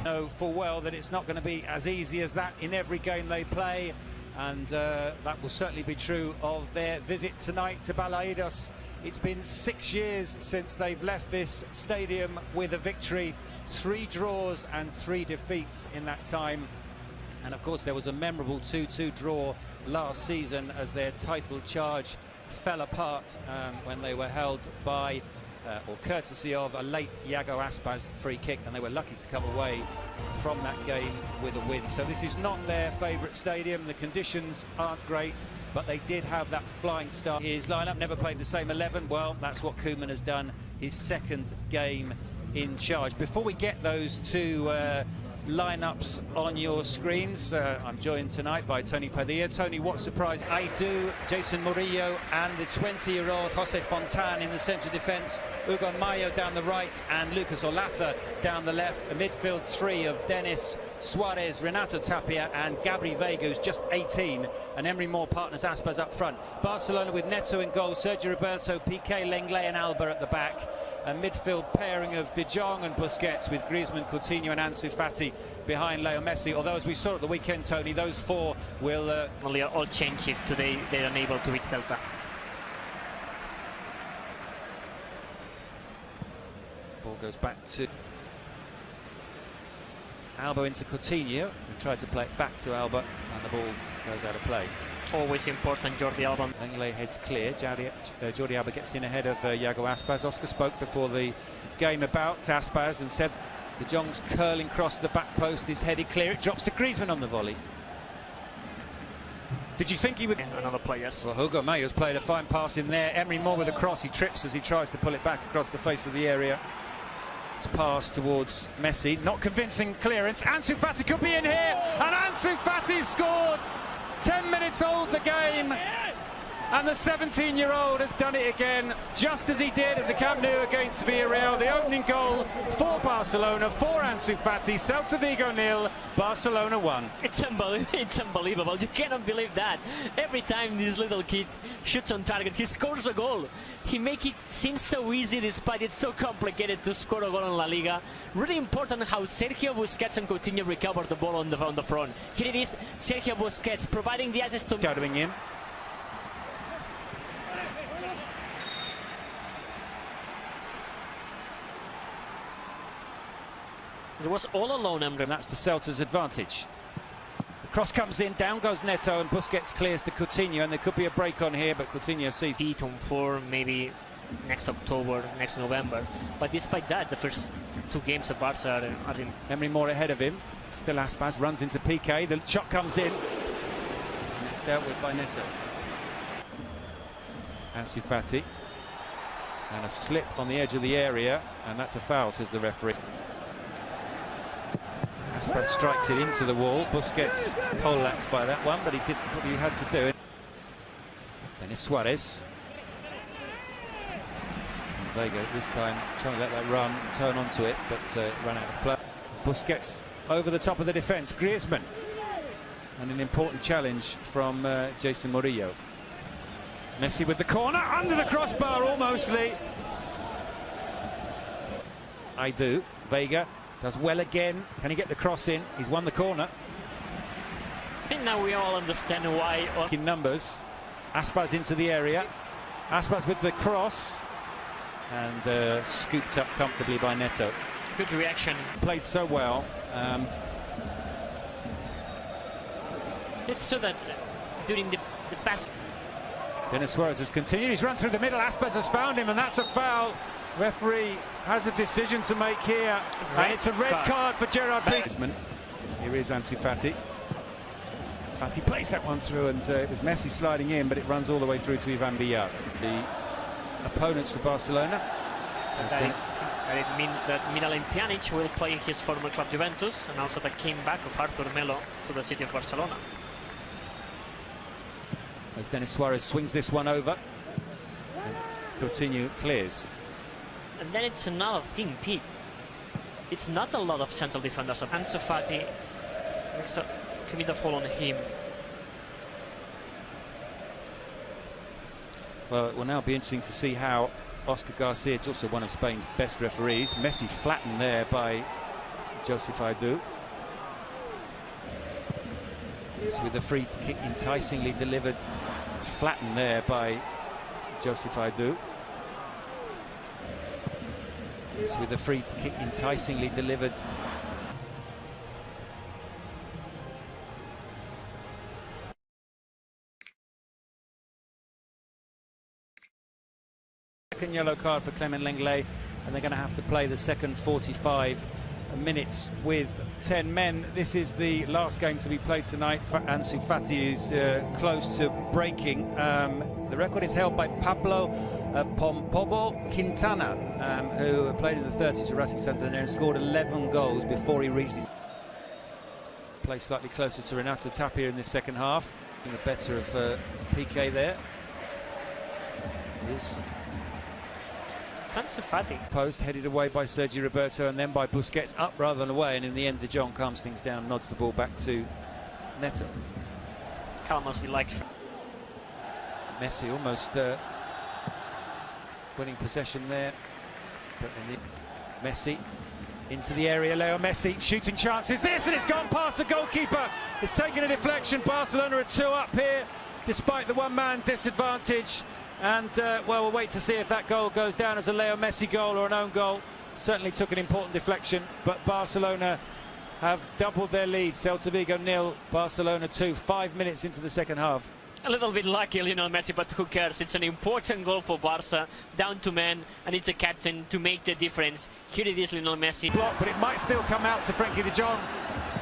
Know full well that it's not going to be as easy as that in every game they play, and that will certainly be true of their visit tonight to Balaidos. It's been 6 years since they've left this stadium with a victory, 3 draws and 3 defeats in that time. And of course there was a memorable 2-2 draw last season as their title charge fell apart when they were held by or courtesy of a late Iago Aspas free kick, and they were lucky to come away from that game with a win. So this is not their favourite stadium, the conditions aren't great, but they did have that flying start. His lineup never played the same 11. Well, that's what Koeman has done, his second game in charge. Before we get those two lineups on your screens, I'm joined tonight by Tony Padilla. Tony, what surprised? I do. Jason Murillo and the 20-year-old Jose Fontan in the central defence, Hugo Mayo down the right and Lucas Olaza down the left. A midfield 3 of Dennis Suarez, Renato Tapia and Gabri Veiga, who's just 18, and Emery Moore partners Aspas up front. Barcelona with Neto in goal, Sergio Roberto, Piqué, Lenglet and Alba at the back. A midfield pairing of De Jong and Busquets with Griezmann, Coutinho and Ansu Fati behind Leo Messi. Although, as we saw at the weekend, Tony, those 4 will only all change if today they're unable to beat Celta. Ball goes back to Alba into Coutinho, who tried to play it back to Alba, and the ball goes out of play. Always important, Jordi Alba. Lenglet heads clear. Jordi Alba gets in ahead of Iago Aspas. Oscar spoke before the game about Aspas and said De Jong's curling cross the back post is headed clear. It drops to Griezmann on the volley. Did you think he would? Yeah, another play, yes. Well, Hugo Mayo's played a fine pass in there. Emery Moore with a cross. He trips as he tries to pull it back across the face of the area. It's passed towards Messi. Not convincing clearance. Ansu Fati could be in here, and Ansu Fati scored. 10 minutes old the game, and the 17-year-old has done it again, just as he did at the Camp Nou against Villarreal. The opening goal for Barcelona, for Ansu Fati. Celta Vigo 0, Barcelona 1. It's unbelievable. You cannot believe that. Every time this little kid shoots on target, he scores a goal. He makes it seem so easy despite it's so complicated to score a goal in La Liga. Really important how Sergio Busquets and Coutinho recovered the ball on the front. Here it is, Sergio Busquets providing the assist to... Shadowing in. It was all alone, Emre. And that's to Celta's advantage. The cross comes in, down goes Neto, and Busquets clears to Coutinho, and there could be a break on here, but Coutinho sees it on 4, maybe next October, next November. But despite that, the first 2 games of Barca are in... Emery Moore ahead of him. Still Aspas, runs into Piqué. The shot comes in, and it's dealt with by Neto. Ansu Fati. And a slip on the edge of the area, and that's a foul, says the referee. Aspas strikes it into the wall. Busquets poleaxed by that one, but he did what he had to do. Then it's Suarez. And Veiga this time trying to let that run, turn onto it, but ran out of play. Busquets over the top of the defence. Griezmann. And an important challenge from Jason Murillo. Messi with the corner, under the crossbar almostly. I do. Veiga does well again. Can he get the cross in? He's won the corner. I think now we all understand why. In numbers, Aspas into the area. Aspas with the cross, and scooped up comfortably by Neto. Good reaction. Played so well. It's true that during the pass. Dennis Suarez has continued. He's run through the middle. Aspas has found him, and that's a foul. Referee has a decision to make here, and it's a red card for Gerard Piqué. Here is Ansu Fati. Fati plays that one through, and it was Messi sliding in, but it runs all the way through to Ivan Villar. The opponents for Barcelona. And it means that Miralem Pjanic will play his former club Juventus, and also the came back of Arthur Melo to the city of Barcelona. As Dennis Suarez swings this one over, Coutinho clears. And then it's another thing, Pete. It's not a lot of central defenders. Ansu Fati makes a commit a foul on him. Well, it will now be interesting to see how Oscar Garcia, also one of Spain's best referees, Messi flattened there by Faidu. With a free kick enticingly delivered, flattened there by Faidu. With a free kick enticingly delivered. Second yellow card for Clement Lenglet, and they're going to have to play the second 45 minutes with 10 men. This is the last game to be played tonight. Ansu Fati is close to breaking. The record is held by Pablo Pompobo Quintana, who played in the 30s for Racing Santander and scored 11 goals before he reached his play slightly closer to Renato Tapia in the second half. The better of Piqué there. Ansu Fati. Post headed away by Sergio Roberto and then by Busquets, up rather than away, and in the end De Jong calms things down, nods the ball back to Neto. Calmos, like Messi almost winning possession there, but Messi into the area. Leo Messi shooting chances. This, and it's gone past the goalkeeper. It's taken a deflection. Barcelona are 2 up here, despite the one-man disadvantage. And, well, we'll wait to see if that goal goes down as a Leo Messi goal or an own goal. Certainly took an important deflection, but Barcelona have doubled their lead. Celta Vigo 0, Barcelona 2, 5 minutes into the second half. A little bit lucky, Lionel Messi, but who cares? It's an important goal for Barca, down to men, and it's a captain to make the difference. Here it is, Lionel Messi. Block, but it might still come out to Frenkie de Jong.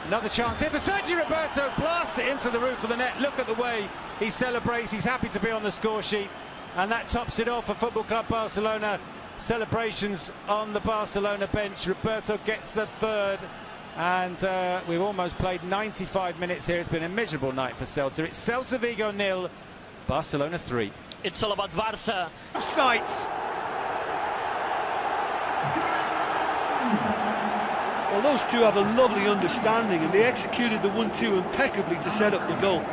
Another chance here for Sergio Roberto, blasts it into the roof of the net. Look at the way he celebrates. He's happy to be on the score sheet. And that tops it off for Football Club Barcelona. Celebrations on the Barcelona bench. Roberto gets the third. And we've almost played 95 minutes here. It's been a miserable night for Celta. It's Celta Vigo 0, Barcelona 3. It's all about Barca. Sight. Well, those two have a lovely understanding, and they executed the 1-2 impeccably to set up the goal.